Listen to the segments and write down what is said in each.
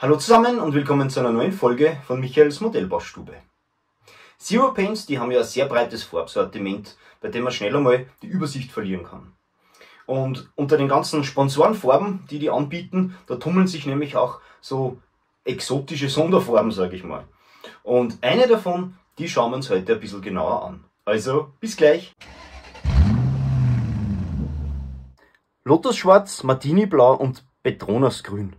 Hallo zusammen und willkommen zu einer neuen Folge von Michaels Modellbaustube. Zero Paints, die haben ja ein sehr breites Farbsortiment, bei dem man schnell einmal die Übersicht verlieren kann. Und unter den ganzen Sponsorenfarben, die die anbieten, da tummeln sich nämlich auch so exotische Sonderfarben, sage ich mal. Und eine davon, die schauen wir uns heute ein bisschen genauer an. Also, bis gleich! Lotusschwarz, Martiniblau und Petronasgrün.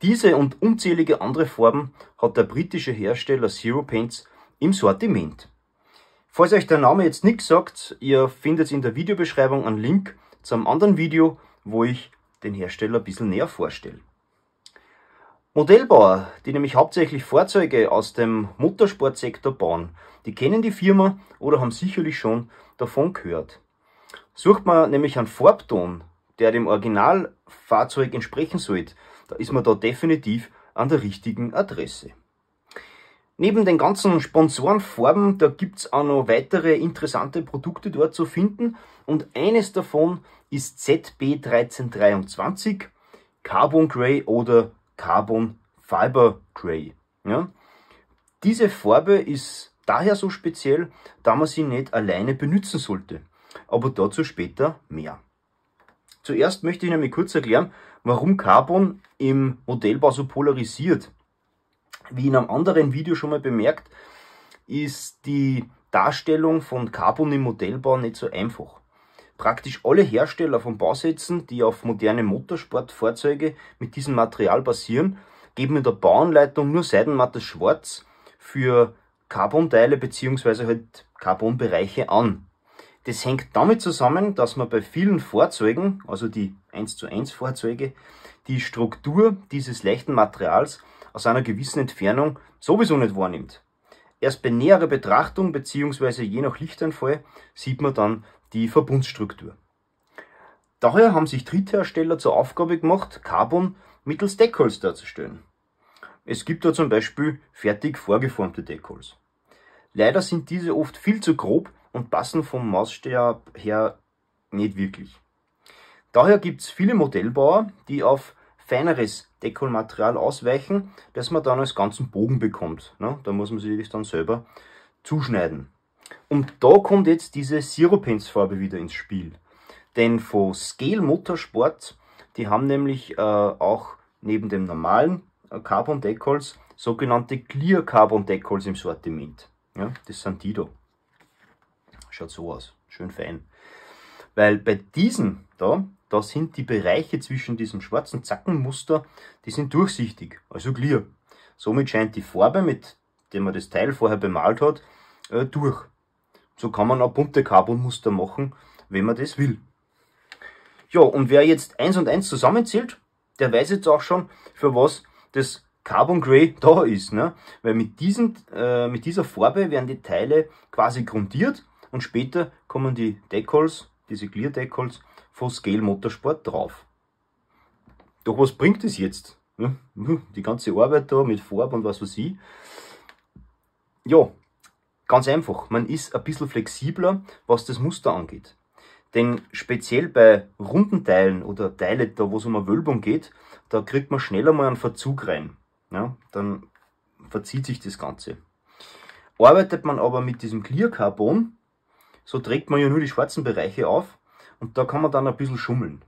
Diese und unzählige andere Farben hat der britische Hersteller Zero Paints im Sortiment. Falls euch der Name jetzt nichts sagt, ihr findet in der Videobeschreibung einen Link zu einem anderen Video, wo ich den Hersteller ein bisschen näher vorstelle. Modellbauer, die nämlich hauptsächlich Fahrzeuge aus dem Motorsportsektor bauen, die kennen die Firma oder haben sicherlich schon davon gehört. Sucht man nämlich einen Farbton, der dem Originalfahrzeug entsprechen sollte, da ist man da definitiv an der richtigen Adresse. Neben den ganzen Sponsorenfarben, da gibt es auch noch weitere interessante Produkte dort zu finden und eines davon ist ZB1323 Carbon Grey oder Carbon Fiber Grey. Ja? Diese Farbe ist daher so speziell, da man sie nicht alleine benutzen sollte, aber dazu später mehr. Zuerst möchte ich nämlich kurz erklären, warum Carbon im Modellbau so polarisiert. Wie in einem anderen Video schon mal bemerkt, ist die Darstellung von Carbon im Modellbau nicht so einfach. Praktisch alle Hersteller von Bausätzen, die auf moderne Motorsportfahrzeuge mit diesem Material basieren, geben in der Bauanleitung nur seidenmattes Schwarz für Carbon-Teile bzw. halt Carbon-Bereiche an. Das hängt damit zusammen, dass man bei vielen Fahrzeugen, also die 1:1 Fahrzeuge, die Struktur dieses leichten Materials aus einer gewissen Entfernung sowieso nicht wahrnimmt. Erst bei näherer Betrachtung bzw. je nach Lichteinfall sieht man dann die Verbundstruktur. Daher haben sich Dritthersteller zur Aufgabe gemacht, Carbon mittels Deckholz darzustellen. Es gibt da zum Beispiel fertig vorgeformte Deckholz. Leider sind diese oft viel zu grob und passen vom Maßstab her nicht wirklich. Daher gibt es viele Modellbauer, die auf feineres Deckelmaterial ausweichen, das man dann als ganzen Bogen bekommt. Da muss man sich das dann selber zuschneiden. Und da kommt jetzt diese Zero Paints Farbe wieder ins Spiel. Denn von Scale Motorsport, die haben nämlich auch neben dem normalen Carbon Deckholz sogenannte Clear Carbon Deckholz im Sortiment. Ja, das sind die da. Schaut so aus, schön fein. Weil bei diesen da sind die Bereiche zwischen diesem schwarzen Zackenmuster, die sind durchsichtig, also clear. Somit scheint die Farbe, mit der man das Teil vorher bemalt hat, durch. So kann man auch bunte Carbonmuster machen, wenn man das will. Ja, und wer jetzt 1 und 1 zusammenzählt, der weiß jetzt auch schon, für was das Carbon Grey da ist. Ne? Weil mit dieser Farbe werden die Teile quasi grundiert und später kommen die Deckholz, diese Clear Deckholz, von Scale Motorsport drauf. Doch was bringt es jetzt? Die ganze Arbeit da mit Farbe und was weiß ich. Ja, ganz einfach. Man ist ein bisschen flexibler, was das Muster angeht. Denn speziell bei runden Teilen oder Teile, da wo es um eine Wölbung geht, da kriegt man schneller mal einen Verzug rein. Ja, dann verzieht sich das Ganze. Arbeitet man aber mit diesem Clear Carbon, so trägt man ja nur die schwarzen Bereiche auf und da kann man dann ein bisschen schummeln.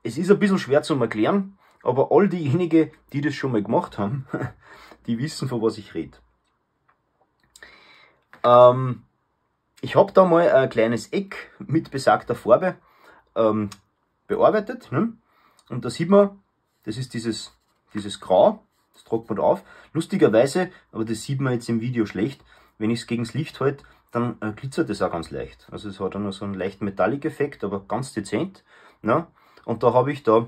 Es ist ein bisschen schwer zu erklären, aber all diejenigen, die das schon mal gemacht haben, die wissen, von was ich rede. Ich habe da mal ein kleines Eck mit besagter Farbe bearbeitet. Ne? Und da sieht man, das ist dieses Grau, das trocknet auf. Lustigerweise, aber das sieht man jetzt im Video schlecht, wenn ich es gegen das Licht halte, dann glitzert es auch ganz leicht. Also es hat dann so einen leichten Metallic-Effekt, aber ganz dezent. Ne? Und da habe ich da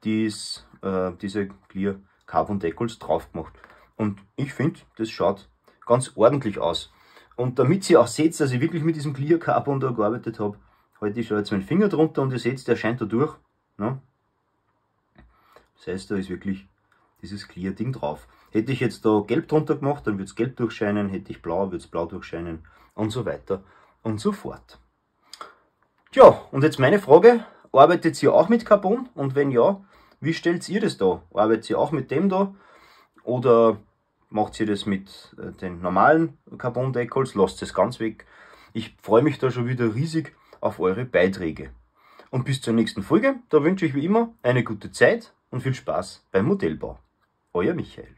diese Clear Carbon Deckholz drauf gemacht. Und ich finde, das schaut ganz ordentlich aus. Und damit ihr auch seht, dass ich wirklich mit diesem Clear Carbon da gearbeitet habe, halte ich schon jetzt meinen Finger drunter und ihr seht, der scheint da durch. Ne? Das heißt, da ist wirklich dieses Clear Ding drauf. Hätte ich jetzt da gelb drunter gemacht, dann würde es gelb durchscheinen, hätte ich blau, würde es blau durchscheinen und so weiter und so fort. Tja, und jetzt meine Frage, arbeitet ihr auch mit Carbon? Und wenn ja, Wie stellt ihr das da? Arbeitet ihr auch mit dem da? Oder macht ihr das mit den normalen Carbon Decals? Lasst es ganz weg. Ich freue mich da schon wieder riesig auf eure Beiträge. Und bis zur nächsten Folge, da wünsche ich wie immer eine gute Zeit und viel Spaß beim Modellbau. Euer Michael.